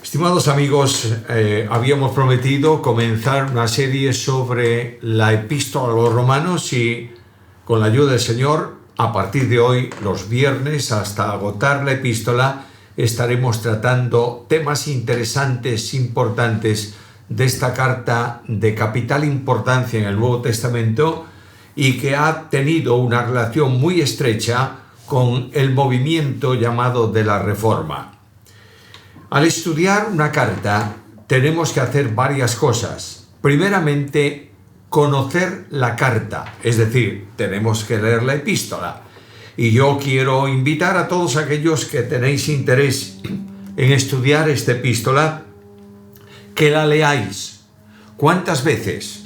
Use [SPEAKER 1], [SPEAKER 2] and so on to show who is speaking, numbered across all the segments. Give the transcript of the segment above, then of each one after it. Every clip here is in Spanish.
[SPEAKER 1] Estimados amigos, habíamos prometido comenzar una serie sobre la epístola a los romanos y con la ayuda del Señor, a partir de hoy, los viernes, hasta agotar la epístola, estaremos tratando temas interesantes, importantes de esta carta de capital importancia en el Nuevo Testamento y que ha tenido una relación muy estrecha con el movimiento llamado de la Reforma. Al estudiar una carta tenemos que hacer varias cosas. Primeramente, conocer la carta, es decir, tenemos que leer la epístola. Y yo quiero invitar a todos aquellos que tenéis interés en estudiar esta epístola, que la leáis. ¿Cuántas veces?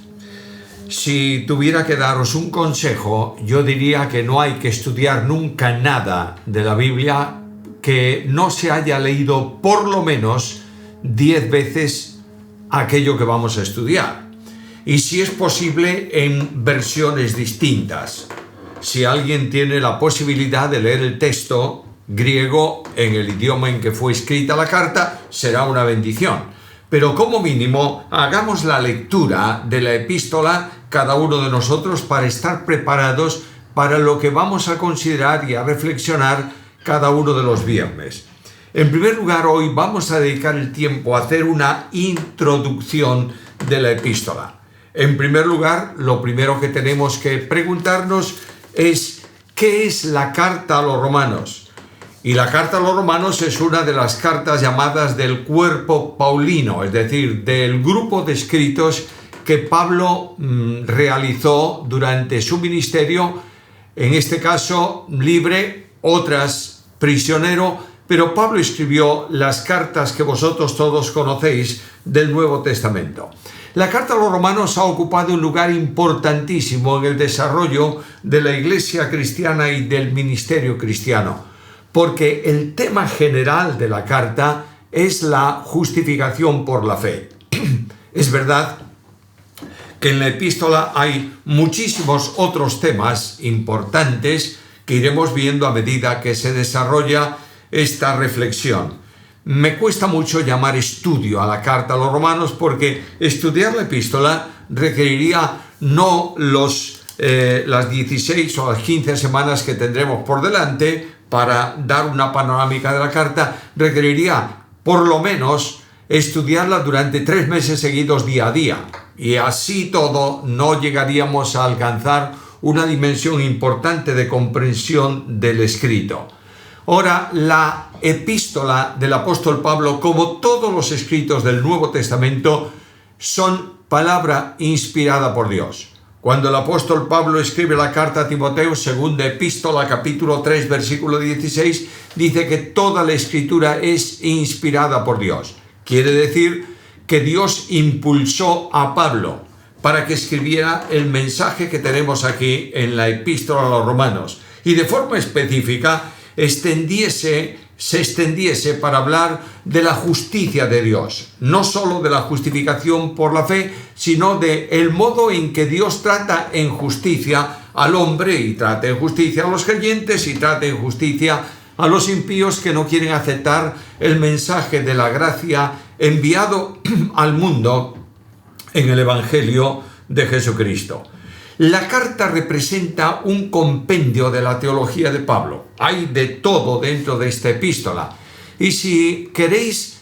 [SPEAKER 1] Si tuviera que daros un consejo, yo diría que no hay que estudiar nunca nada de la Biblia que no se haya leído por lo menos 10 veces aquello que vamos a estudiar. Y si es posible, en versiones distintas. Si alguien tiene la posibilidad de leer el texto griego en el idioma en que fue escrita la carta, será una bendición. Pero como mínimo, hagamos la lectura de la epístola cada uno de nosotros para estar preparados para lo que vamos a considerar y a reflexionar cada uno de los viernes. En primer lugar, hoy vamos a dedicar el tiempo a hacer una introducción de la epístola. En primer lugar, lo primero que tenemos que preguntarnos es ¿qué es la carta a los romanos? Y la carta a los romanos es una de las cartas llamadas del cuerpo paulino, es decir, del grupo de escritos que Pablo realizó durante su ministerio, en este caso libre, otras prisionero, pero Pablo escribió las cartas que vosotros todos conocéis del Nuevo Testamento. La carta a los romanos ha ocupado un lugar importantísimo en el desarrollo de la iglesia cristiana y del ministerio cristiano, porque el tema general de la carta es la justificación por la fe. Es verdad que en la epístola hay muchísimos otros temas importantes que iremos viendo a medida que se desarrolla esta reflexión. Me cuesta mucho llamar estudio a la carta a los romanos porque estudiar la epístola requeriría no las 16 o las 15 semanas que tendremos por delante para dar una panorámica de la carta, requeriría por lo menos estudiarla durante 3 meses seguidos día a día. Y así todo no llegaríamos a alcanzar una dimensión importante de comprensión del escrito. Ahora, la epístola del apóstol Pablo, como todos los escritos del Nuevo Testamento, son palabra inspirada por Dios. Cuando el apóstol Pablo escribe la carta a Timoteo, segunda epístola, capítulo 3, versículo 16, dice que toda la escritura es inspirada por Dios. Quiere decir que Dios impulsó a Pablo para que escribiera el mensaje que tenemos aquí en la epístola a los romanos y de forma específica se extendiese para hablar de la justicia de Dios, no solo de la justificación por la fe, sino de el modo en que Dios trata en justicia al hombre y trata en justicia a los creyentes y trata en justicia a los impíos que no quieren aceptar el mensaje de la gracia enviado al mundo en el Evangelio de Jesucristo. La carta representa un compendio de la teología de Pablo. Hay de todo dentro de esta epístola. Y si queréis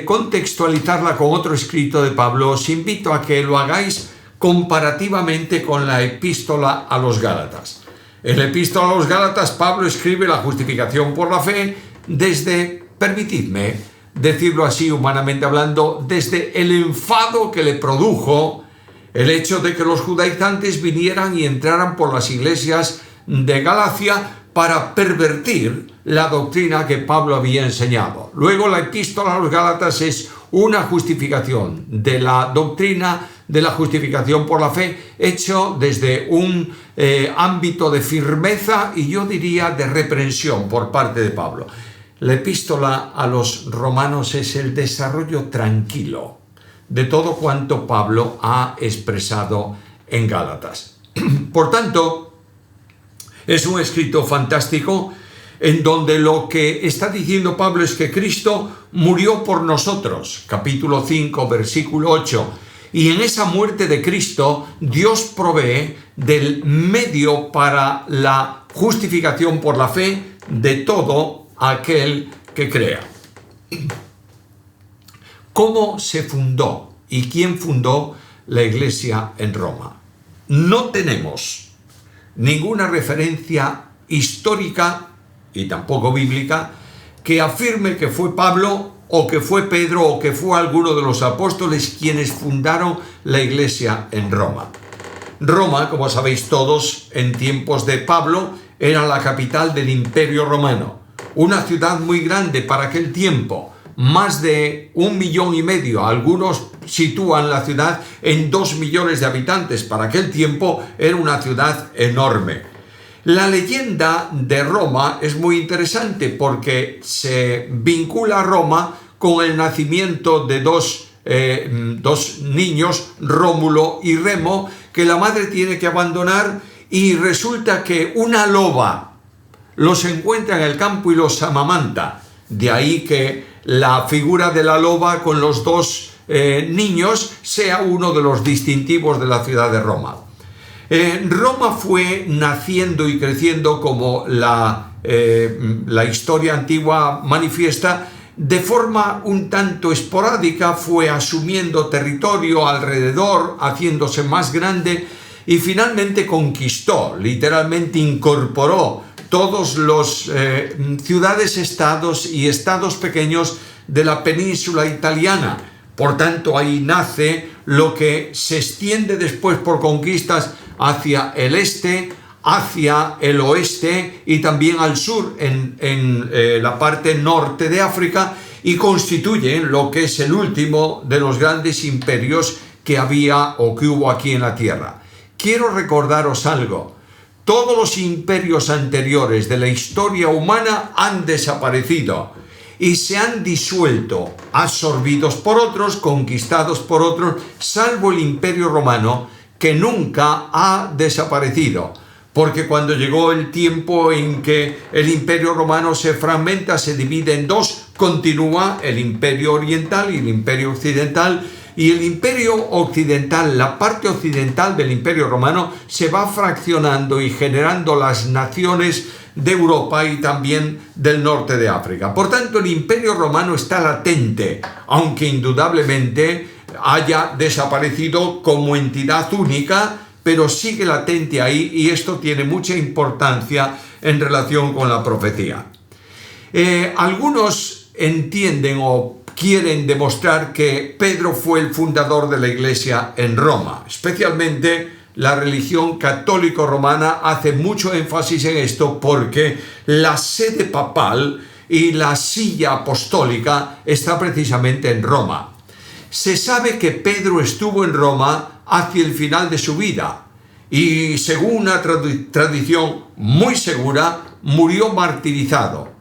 [SPEAKER 1] contextualizarla con otro escrito de Pablo, os invito a que lo hagáis comparativamente con la epístola a los Gálatas. En la epístola a los Gálatas, Pablo escribe la justificación por la fe desde, permitidme decirlo así humanamente hablando, desde el enfado que le produjo el hecho de que los judaizantes vinieran y entraran por las iglesias de Galacia para pervertir la doctrina que Pablo había enseñado. Luego la epístola a los Gálatas es una justificación de la doctrina de la justificación por la fe, hecho desde un ámbito de firmeza y yo diría de reprensión por parte de Pablo. La epístola a los romanos es el desarrollo tranquilo de todo cuanto Pablo ha expresado en Gálatas. Por tanto, es un escrito fantástico en donde lo que está diciendo Pablo es que Cristo murió por nosotros, capítulo 5, versículo 8, y en esa muerte de Cristo Dios provee del medio para la justificación por la fe de todo aquel que crea. ¿Cómo se fundó y quién fundó la iglesia en Roma? No tenemos ninguna referencia histórica y tampoco bíblica que afirme que fue Pablo o que fue Pedro o que fue alguno de los apóstoles quienes fundaron la iglesia en Roma. Roma, como sabéis todos, en tiempos de Pablo era la capital del Imperio Romano, una ciudad muy grande para aquel tiempo, más de 1,5 millones, algunos sitúan la ciudad en 2 millones de habitantes, para aquel tiempo era una ciudad enorme. La leyenda de Roma es muy interesante porque se vincula a Roma con el nacimiento de dos niños, Rómulo y Remo, que la madre tiene que abandonar y resulta que una loba los encuentra en el campo y los amamanta. De ahí que la figura de la loba con los dos niños sea uno de los distintivos de la ciudad de Roma. Roma fue naciendo y creciendo como la historia antigua manifiesta, de forma un tanto esporádica, fue asumiendo territorio alrededor, haciéndose más grande y finalmente conquistó, literalmente incorporó todos los ciudades-estados y estados pequeños de la península italiana. Por tanto, ahí nace lo que se extiende después por conquistas hacia el este, hacia el oeste y también al sur en la parte norte de África y constituye lo que es el último de los grandes imperios que había o que hubo aquí en la tierra. Quiero recordaros algo. Todos los imperios anteriores de la historia humana han desaparecido y se han disuelto, absorbidos por otros, conquistados por otros, salvo el Imperio Romano, que nunca ha desaparecido. Porque cuando llegó el tiempo en que el Imperio Romano se fragmenta, se divide en dos, continúa el Imperio Oriental y el Imperio Occidental, y el Imperio Occidental, la parte occidental del Imperio Romano, se va fraccionando y generando las naciones de Europa y también del norte de África. Por tanto, el Imperio Romano está latente, aunque indudablemente haya desaparecido como entidad única, pero sigue latente ahí y esto tiene mucha importancia en relación con la profecía. Algunos entienden o quieren demostrar que Pedro fue el fundador de la iglesia en Roma. Especialmente la religión católico-romana hace mucho énfasis en esto porque la sede papal y la silla apostólica está precisamente en Roma. Se sabe que Pedro estuvo en Roma hacia el final de su vida y, según una tradición muy segura, murió martirizado.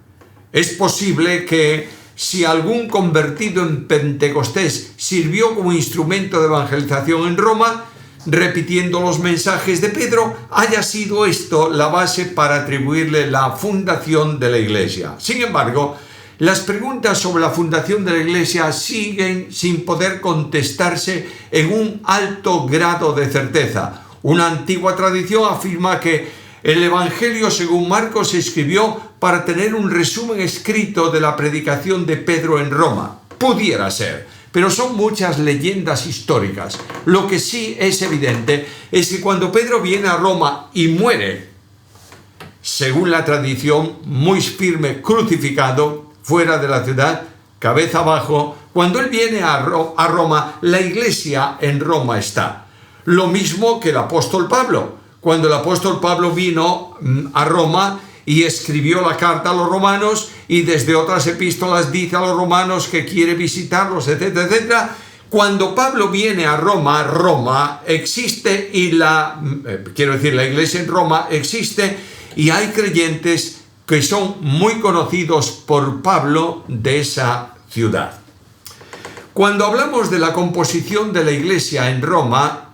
[SPEAKER 1] Es posible que si algún convertido en Pentecostés sirvió como instrumento de evangelización en Roma, repitiendo los mensajes de Pedro, haya sido esto la base para atribuirle la fundación de la iglesia. Sin embargo, las preguntas sobre la fundación de la iglesia siguen sin poder contestarse en un alto grado de certeza. Una antigua tradición afirma que el Evangelio según Marcos se escribió para tener un resumen escrito de la predicación de Pedro en Roma. Pudiera ser, pero son muchas leyendas históricas. Lo que sí es evidente es que cuando Pedro viene a Roma y muere, según la tradición, muy firme, crucificado, fuera de la ciudad, cabeza abajo, cuando él viene a Roma, la iglesia en Roma está. Lo mismo que el apóstol Pablo. Cuando el apóstol Pablo vino a Roma y escribió la carta a los romanos y desde otras epístolas dice a los romanos que quiere visitarlos, etcétera, etcétera. Cuando Pablo viene a Roma, Roma existe y la iglesia en Roma existe y hay creyentes que son muy conocidos por Pablo de esa ciudad. Cuando hablamos de la composición de la iglesia en Roma,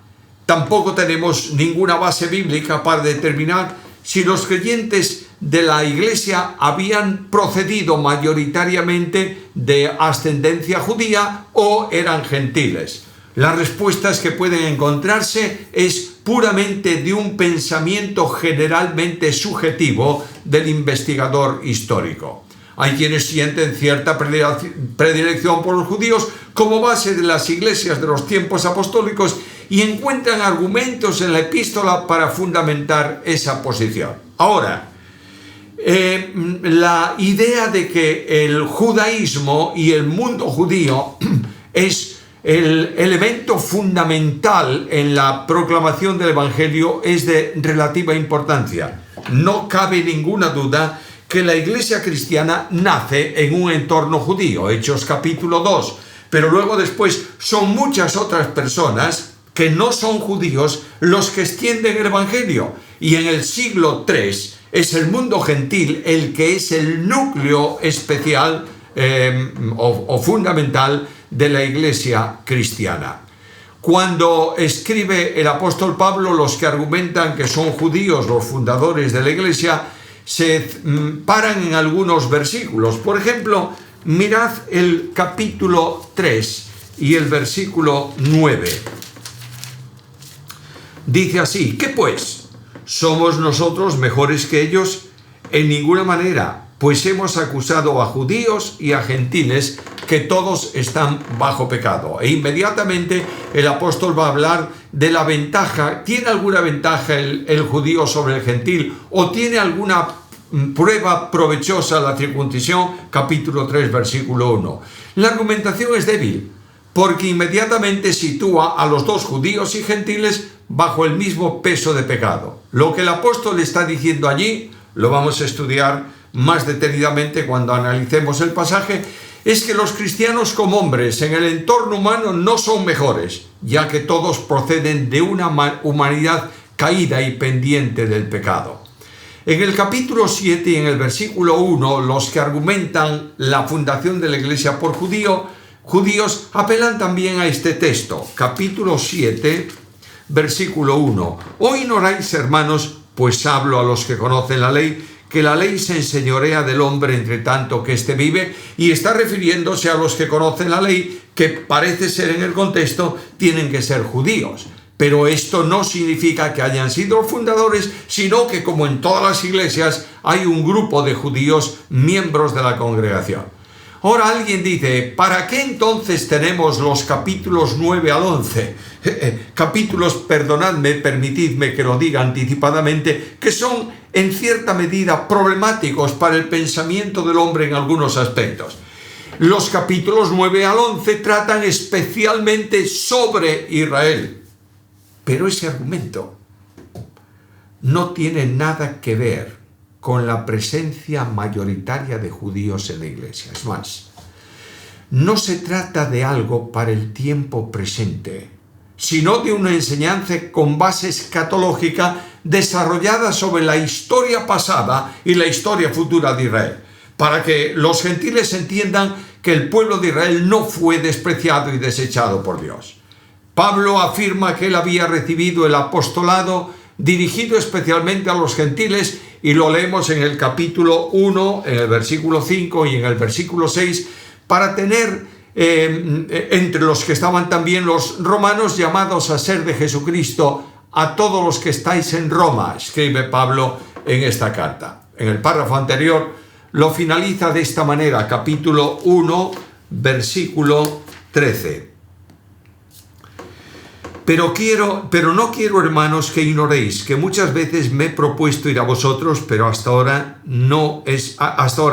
[SPEAKER 1] tampoco tenemos ninguna base bíblica para determinar si los creyentes de la Iglesia habían procedido mayoritariamente de ascendencia judía o eran gentiles. Las respuestas que pueden encontrarse es puramente de un pensamiento generalmente subjetivo del investigador histórico. Hay quienes sienten cierta predilección por los judíos como base de las iglesias de los tiempos apostólicos y encuentran argumentos en la epístola para fundamentar esa posición. Ahora, la idea de que el judaísmo y el mundo judío es el elemento fundamental en la proclamación del Evangelio es de relativa importancia. No cabe ninguna duda que la iglesia cristiana nace en un entorno judío, Hechos capítulo 2, pero luego después son muchas otras personas que no son judíos los que extienden el Evangelio, y en el siglo III es el mundo gentil el que es el núcleo especial o fundamental de la iglesia cristiana. Cuando escribe el apóstol Pablo, los que argumentan que son judíos los fundadores de la iglesia se paran en algunos versículos. Por ejemplo, mirad el capítulo 3 y el versículo 9. Dice así: ¿qué pues? ¿Somos nosotros mejores que ellos? En ninguna manera, pues hemos acusado a judíos y a gentiles que todos están bajo pecado. E inmediatamente el apóstol va a hablar de la ventaja. ¿Tiene alguna ventaja el judío sobre el gentil? ¿O tiene alguna prueba provechosa la circuncisión? Capítulo 3, versículo 1. La argumentación es débil, porque inmediatamente sitúa a los dos, judíos y gentiles, bajo el mismo peso de pecado. Lo que el apóstol está diciendo allí, lo vamos a estudiar más detenidamente cuando analicemos el pasaje, es que los cristianos como hombres en el entorno humano no son mejores, ya que todos proceden de una humanidad caída y pendiente del pecado. En el capítulo 7 y en el versículo 1, los que argumentan la fundación de la iglesia por judíos apelan también a este texto. Capítulo 7, versículo 1. ¿O ignoráis, hermanos, pues hablo a los que conocen la ley, que la ley se enseñorea del hombre entre tanto que éste vive? Y está refiriéndose a los que conocen la ley, que parece ser en el contexto tienen que ser judíos. Pero esto no significa que hayan sido los fundadores, sino que, como en todas las iglesias, hay un grupo de judíos miembros de la congregación. Ahora alguien dice: ¿para qué entonces tenemos los capítulos 9 al 11? Capítulos, perdonadme, permitidme que lo diga anticipadamente, que son en cierta medida problemáticos para el pensamiento del hombre en algunos aspectos. Los capítulos 9 al 11 tratan especialmente sobre Israel. Pero ese argumento no tiene nada que ver con la presencia mayoritaria de judíos en la iglesia. Es más, no se trata de algo para el tiempo presente, sino de una enseñanza con base escatológica desarrollada sobre la historia pasada y la historia futura de Israel, para que los gentiles entiendan que el pueblo de Israel no fue despreciado y desechado por Dios. Pablo afirma que él había recibido el apostolado dirigido especialmente a los gentiles, y lo leemos en el capítulo 1, en el versículo 5 y en el versículo 6, para tener entre los que estaban también los romanos, llamados a ser de Jesucristo, a todos los que estáis en Roma, escribe Pablo en esta carta. En el párrafo anterior lo finaliza de esta manera, capítulo 1, versículo 13. Pero no quiero, hermanos, que ignoréis que muchas veces me he propuesto ir a vosotros, pero hasta ahora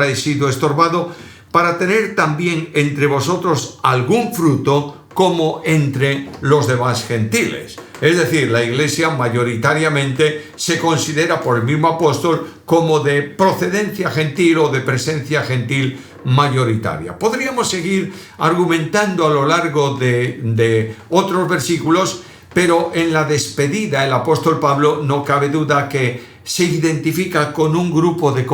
[SPEAKER 1] he sido estorbado, para tener también entre vosotros algún fruto como entre los demás gentiles. Es decir, la iglesia mayoritariamente se considera por el mismo apóstol como de procedencia gentil o de presencia gentil mayoritaria. Podríamos seguir argumentando a lo largo de otros versículos, pero en la despedida el apóstol Pablo no cabe duda que se identifica con un grupo de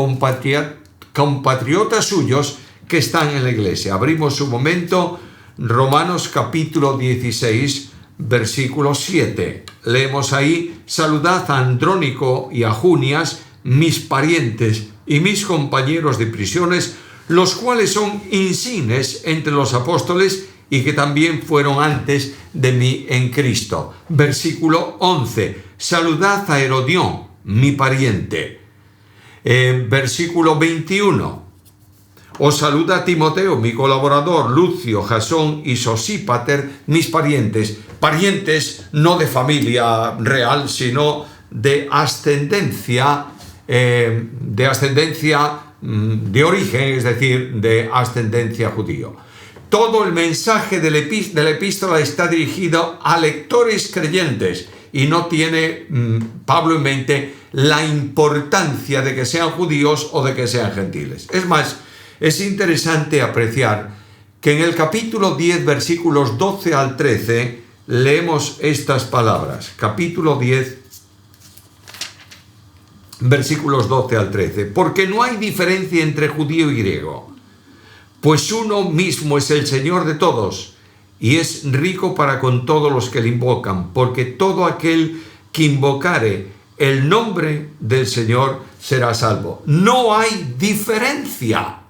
[SPEAKER 1] compatriotas suyos que están en la iglesia. Abrimos un momento Romanos capítulo 16, versículo 7. Leemos ahí: saludad a Andrónico y a Junias, mis parientes y mis compañeros de prisiones, los cuales son insignes entre los apóstoles y que también fueron antes de mí en Cristo. Versículo 11. Saludad a Herodión, mi pariente. Versículo 21. Os saluda Timoteo, mi colaborador, Lucio, Jasón y Sosípater, mis parientes. Parientes no de familia real, sino de ascendencia, de origen, es decir, de ascendencia judío. Todo el mensaje de la epístola está dirigido a lectores creyentes y no tiene Pablo en mente la importancia de que sean judíos o de que sean gentiles. Es más, es interesante apreciar que en el capítulo 10, versículos 12 al 13, leemos estas palabras. Capítulo 10, versículos 12 al 13. Porque no hay diferencia entre judío y griego, pues uno mismo es el Señor de todos, y es rico para con todos los que le invocan, porque todo aquel que invocare el nombre del Señor será salvo. No hay diferencia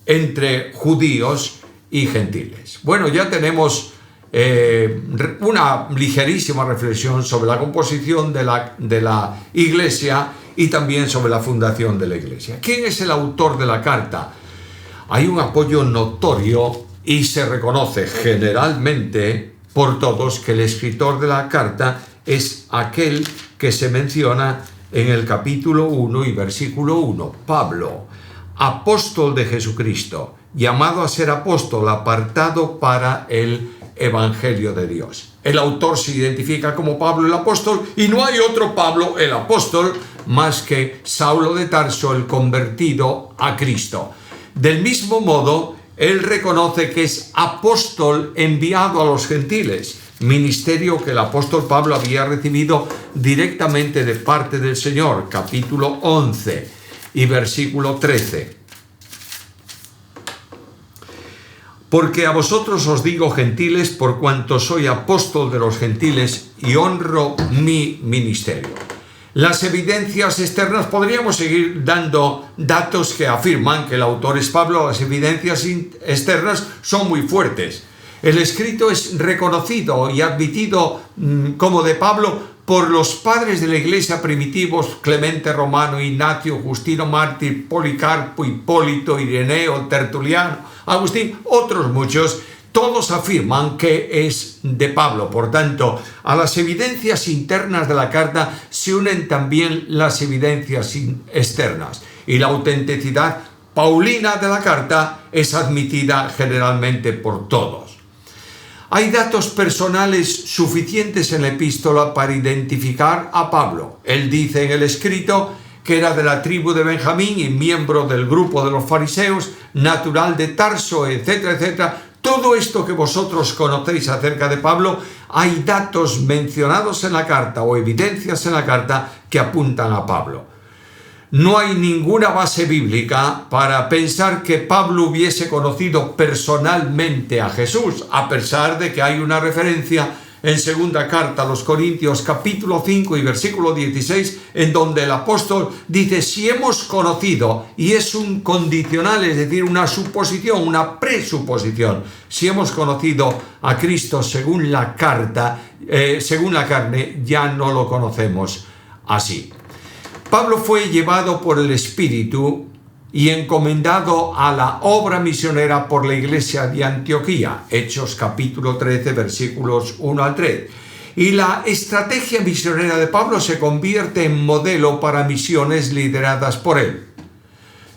[SPEAKER 1] entre judíos y gentiles. Bueno, ya tenemos una ligerísima reflexión sobre la composición de la iglesia y también sobre la fundación de la iglesia. ¿Quién es el autor de la carta? Hay un apoyo notorio y se reconoce generalmente por todos que el escritor de la carta es aquel que se menciona en el capítulo 1 y versículo 1, Pablo, apóstol de Jesucristo, llamado a ser apóstol, apartado para el Evangelio de Dios. El autor se identifica como Pablo el apóstol y no hay otro Pablo el apóstol más que Saulo de Tarso, el convertido a Cristo. Del mismo modo, él reconoce que es apóstol enviado a los gentiles, ministerio que el apóstol Pablo había recibido directamente de parte del Señor, capítulo 11 y versículo 13. Porque a vosotros os digo gentiles, por cuanto soy apóstol de los gentiles y honro mi ministerio. Las evidencias externas, podríamos seguir dando datos que afirman que el autor es Pablo. Las evidencias externas son muy fuertes. El escrito es reconocido y admitido como de Pablo por los padres de la iglesia primitivos: Clemente Romano, Ignacio, Justino Mártir, Policarpo, Hipólito, Ireneo, Tertuliano, Agustín, otros muchos. Todos afirman que es de Pablo. Por tanto, a las evidencias internas de la carta se unen también las evidencias externas. Y la autenticidad paulina de la carta es admitida generalmente por todos. Hay datos personales suficientes en la epístola para identificar a Pablo. Él dice en el escrito que era de la tribu de Benjamín y miembro del grupo de los fariseos, natural de Tarso, etcétera, etcétera. Todo esto que vosotros conocéis acerca de Pablo, hay datos mencionados en la carta o evidencias en la carta que apuntan a Pablo. No hay ninguna base bíblica para pensar que Pablo hubiese conocido personalmente a Jesús, a pesar de que hay una referencia en segunda carta a los Corintios, capítulo 5 y versículo 16, en donde el apóstol dice: si hemos conocido, y es un condicional, es decir, una suposición, una presuposición, si hemos conocido a Cristo según la carta, según la carne, ya no lo conocemos así. Pablo fue llevado por el Espíritu y encomendado a la obra misionera por la iglesia de Antioquía, Hechos capítulo 13, versículos 1 al 3. Y la estrategia misionera de Pablo se convierte en modelo para misiones lideradas por él.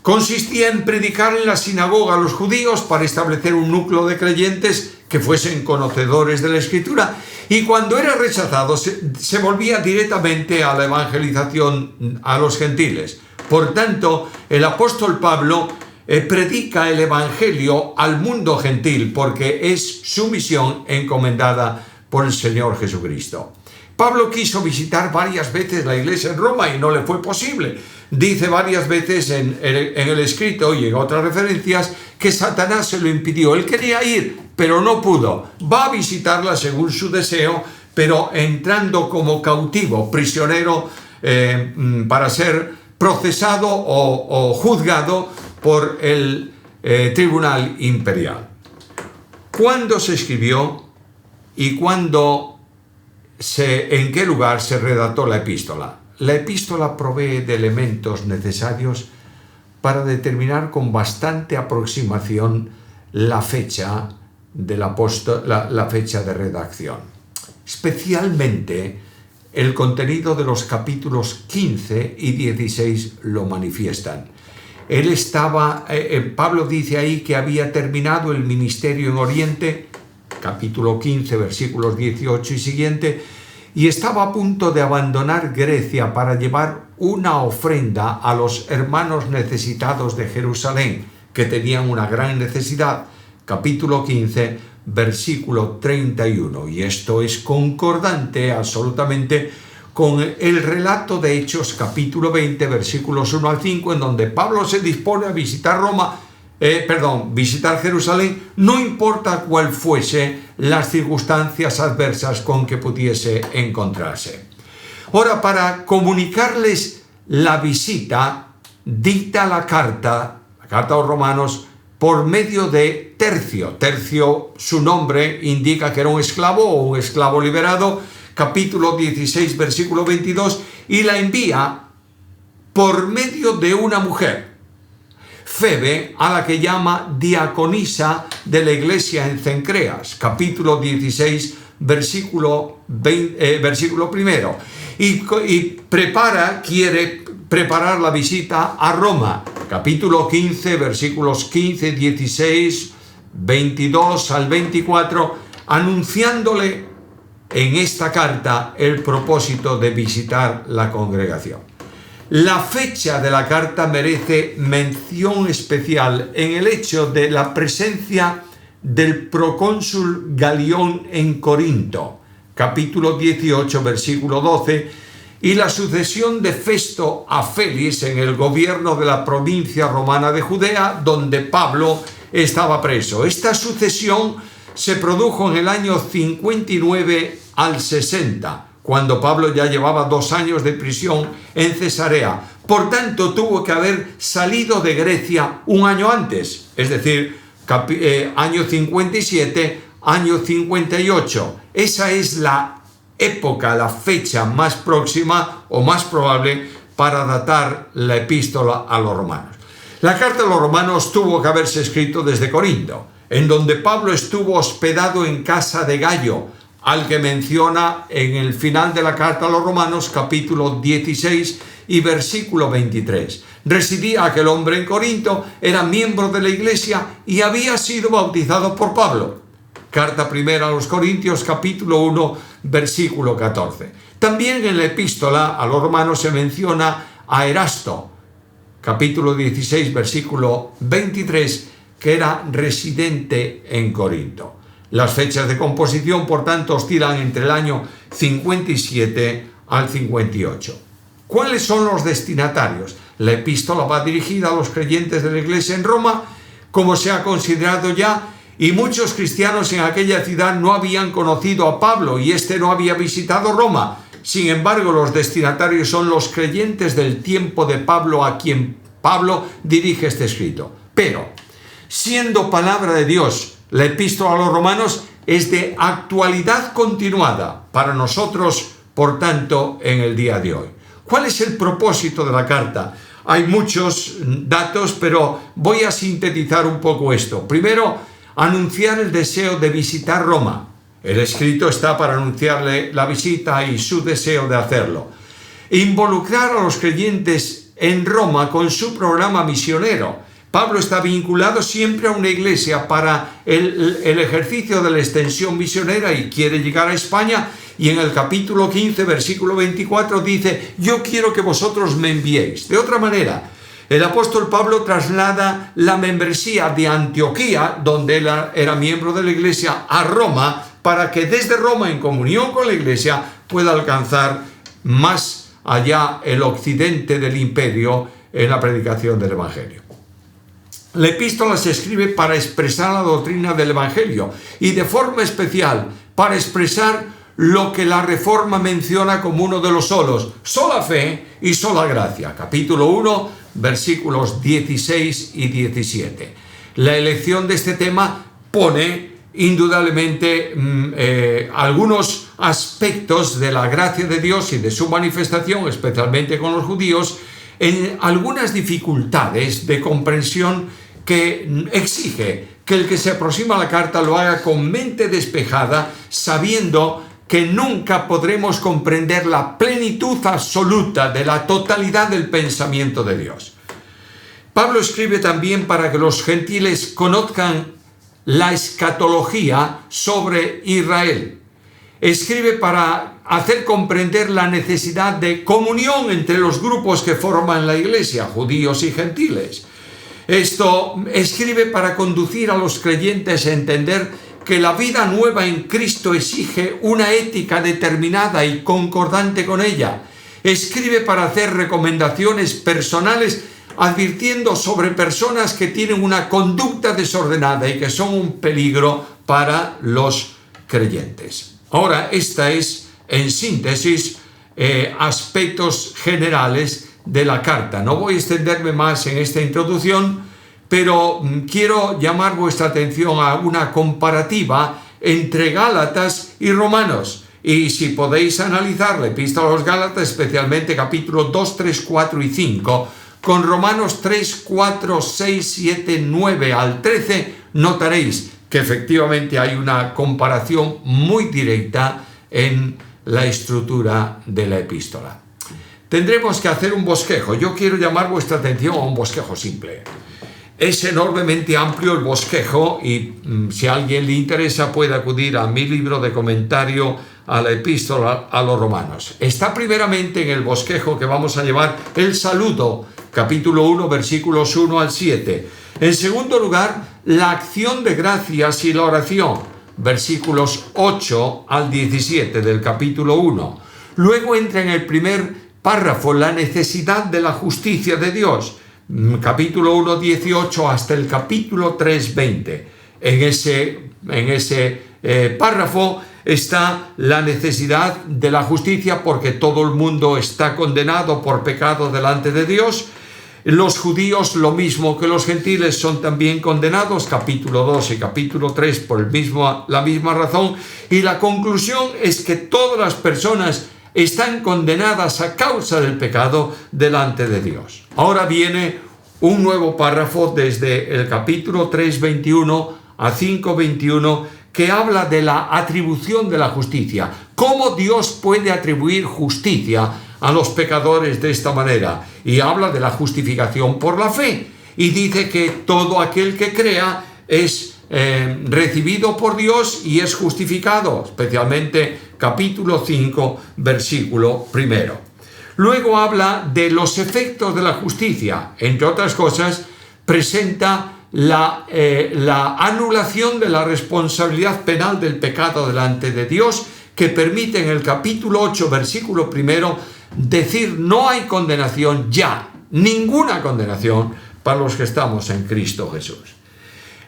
[SPEAKER 1] Consistía en predicar en la sinagoga a los judíos para establecer un núcleo de creyentes que fuesen conocedores de la Escritura, y cuando era rechazado se volvía directamente a la evangelización a los gentiles. Por tanto, el apóstol Pablo predica el evangelio al mundo gentil porque es su misión encomendada por el Señor Jesucristo. Pablo quiso visitar varias veces la iglesia en Roma y no le fue posible. Dice varias veces en el escrito y en otras referencias que Satanás se lo impidió. Él quería ir, pero no pudo. Va a visitarla según su deseo, pero entrando como cautivo, prisionero, para ser procesado o juzgado por el Tribunal Imperial. ¿Cuándo se escribió y en qué lugar se redactó la epístola? La epístola provee de elementos necesarios para determinar con bastante aproximación la fecha la fecha de redacción. Especialmente el contenido de los capítulos 15 y 16 lo manifiestan. Pablo dice ahí que había terminado el ministerio en Oriente, capítulo 15, versículos 18 y siguiente, y estaba a punto de abandonar Grecia para llevar una ofrenda a los hermanos necesitados de Jerusalén, que tenían una gran necesidad. Capítulo 15, versículo 31. Y esto es concordante absolutamente con el relato de Hechos, capítulo 20, versículos 1 al 5, en donde Pablo se dispone a visitar visitar Jerusalén, no importa cuál fuese las circunstancias adversas con que pudiese encontrarse. Ahora, para comunicarles la visita, dicta la carta a los romanos, por medio de Tercio. Tercio, su nombre indica que era un esclavo o un esclavo liberado, capítulo 16, versículo 22, y la envía por medio de una mujer, Febe, a la que llama diaconisa de la iglesia en Cencreas, capítulo 16, versículo primero, y quiere preparar la visita a Roma, capítulo 15, versículos 15, 16, 22 al 24, anunciándole en esta carta el propósito de visitar la congregación. La fecha de la carta merece mención especial en el hecho de la presencia del procónsul Galión en Corinto, capítulo 18, versículo 12, y la sucesión de Festo a Félix en el gobierno de la provincia romana de Judea, donde Pablo estaba preso. Esta sucesión se produjo en el año 59 al 60, cuando Pablo ya llevaba 2 años de prisión en Cesarea. Por tanto, tuvo que haber salido de Grecia un año antes, es decir, año 57, año 58. Esa es la época, la fecha más próxima o más probable para datar la epístola a los romanos. La carta a los romanos tuvo que haberse escrito desde Corinto, en donde Pablo estuvo hospedado en casa de Gayo, al que menciona en el final de la carta a los romanos, capítulo 16 y versículo 23. Residía aquel hombre en Corinto, era miembro de la iglesia y había sido bautizado por Pablo. Carta primera a los Corintios, capítulo 1, versículo 14. También en la epístola a los romanos se menciona a Erasto, capítulo 16, versículo 23, que era residente en Corinto. Las fechas de composición, por tanto, oscilan entre el año 57 al 58. ¿Cuáles son los destinatarios? La epístola va dirigida a los creyentes de la iglesia en Roma, como se ha considerado ya, y muchos cristianos en aquella ciudad no habían conocido a Pablo y éste no había visitado Roma. Sin embargo, los destinatarios son los creyentes del tiempo de Pablo, a quien Pablo dirige este escrito. Pero, siendo palabra de Dios, la epístola a los romanos es de actualidad continuada para nosotros, por tanto, en el día de hoy. ¿Cuál es el propósito de la carta? Hay muchos datos, pero voy a sintetizar un poco esto. Primero, anunciar el deseo de visitar Roma. El escrito está para anunciarle la visita y su deseo de hacerlo. Involucrar a los creyentes en Roma con su programa misionero. Pablo está vinculado siempre a una iglesia para el ejercicio de la extensión misionera y quiere llegar a España, y en el capítulo 15, versículo 24 dice: yo quiero que vosotros me enviéis. De otra manera, el apóstol Pablo traslada la membresía de Antioquía, donde él era miembro de la iglesia, a Roma, para que desde Roma, en comunión con la iglesia, pueda alcanzar más allá el occidente del imperio en la predicación del evangelio. La epístola se escribe para expresar la doctrina del evangelio y de forma especial para expresar lo que la Reforma menciona como uno de los solos, sola fe y sola gracia. Capítulo 1, versículos 16 y 17. La elección de este tema pone indudablemente algunos aspectos de la gracia de Dios y de su manifestación, especialmente con los judíos, en algunas dificultades de comprensión que exige que el que se aproxima a la carta lo haga con mente despejada, sabiendo que nunca podremos comprender la plenitud absoluta de la totalidad del pensamiento de Dios. Pablo escribe también para que los gentiles conozcan la escatología sobre Israel. Escribe para hacer comprender la necesidad de comunión entre los grupos que forman la iglesia, judíos y gentiles. Esto escribe para conducir a los creyentes a entender que la vida nueva en Cristo exige una ética determinada y concordante con ella. Escribe para hacer recomendaciones personales advirtiendo sobre personas que tienen una conducta desordenada y que son un peligro para los creyentes. Ahora, esta es, en síntesis, aspectos generales de la carta. No voy a extenderme más en esta introducción, pero quiero llamar vuestra atención a una comparativa entre Gálatas y Romanos. Y si podéis analizar la epístola a los Gálatas, especialmente capítulos 2, 3, 4 y 5, con Romanos 3, 4, 6, 7, 9 al 13, notaréis que efectivamente hay una comparación muy directa en la estructura de la epístola. Tendremos que hacer un bosquejo. Yo quiero llamar vuestra atención a un bosquejo simple. Es enormemente amplio el bosquejo y si a alguien le interesa puede acudir a mi libro de comentario a la epístola a los romanos. Está primeramente en el bosquejo que vamos a llevar el saludo, capítulo 1, versículos 1 al 7. En segundo lugar, la acción de gracias y la oración, versículos 8 al 17 del capítulo 1. Luego entra en el primer párrafo la necesidad de la justicia de Dios, capítulo 1, 18 hasta el capítulo 3, 20. En ese párrafo está la necesidad de la justicia porque todo el mundo está condenado por pecado delante de Dios. Los judíos, lo mismo que los gentiles, son también condenados, capítulo 2 y capítulo 3, por la misma razón. Y la conclusión es que todas las personas están condenadas a causa del pecado delante de Dios. Ahora viene un nuevo párrafo desde el capítulo 3, 21 a 5, 21, que habla de la atribución de la justicia. ¿Cómo Dios puede atribuir justicia a los pecadores de esta manera? Y habla de la justificación por la fe. Y dice que todo aquel que crea es recibido por Dios y es justificado, especialmente capítulo 5, versículo 1. Luego habla de los efectos de la justicia. Entre otras cosas, presenta la anulación de la responsabilidad penal del pecado delante de Dios, que permite en el capítulo 8, versículo 1, decir no hay condenación ya, ninguna condenación para los que estamos en Cristo Jesús.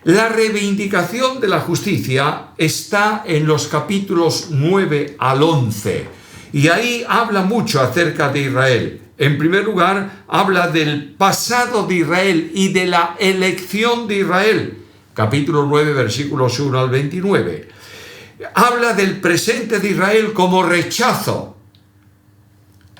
[SPEAKER 1] La reivindicación de la justicia está en los capítulos 9 al 11 y ahí habla mucho acerca de Israel. En primer lugar, habla del pasado de Israel y de la elección de Israel. Capítulo 9, versículos 1 al 29. Habla del presente de Israel como rechazo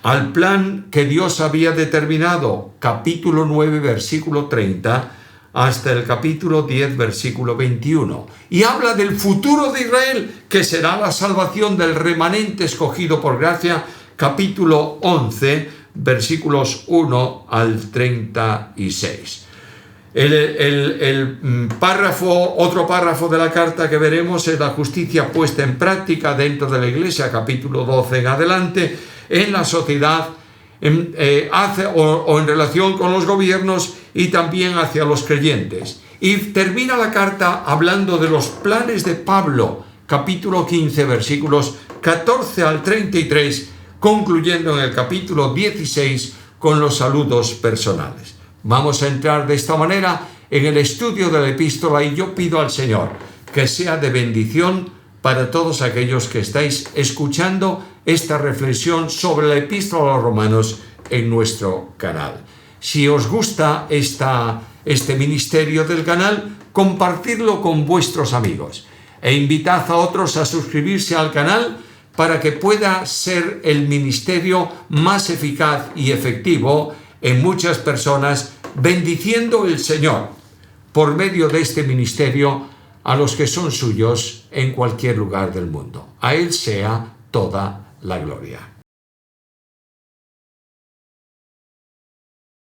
[SPEAKER 1] al plan que Dios había determinado. Capítulo 9, versículo 30, hasta el capítulo 10, versículo 21. Y habla del futuro de Israel, que será la salvación del remanente escogido por gracia. Capítulo 11, versículos 1 al 36. Otro párrafo de la carta que veremos es la justicia puesta en práctica dentro de la iglesia, capítulo 12 en adelante, en la sociedad, en relación con los gobiernos y también hacia los creyentes. Y termina la carta hablando de los planes de Pablo, capítulo 15, versículos 14 al 33, concluyendo en el capítulo 16 con los saludos personales. Vamos a entrar de esta manera en el estudio de la epístola y yo pido al Señor que sea de bendición para todos aquellos que estáis escuchando esta reflexión sobre la Epístola a los Romanos en nuestro canal. Si os gusta este ministerio del canal, compartidlo con vuestros amigos e invitad a otros a suscribirse al canal para que pueda ser el ministerio más eficaz y efectivo en muchas personas, bendiciendo el Señor por medio de este ministerio a los que son suyos en cualquier lugar del mundo. A Él sea toda la gloria.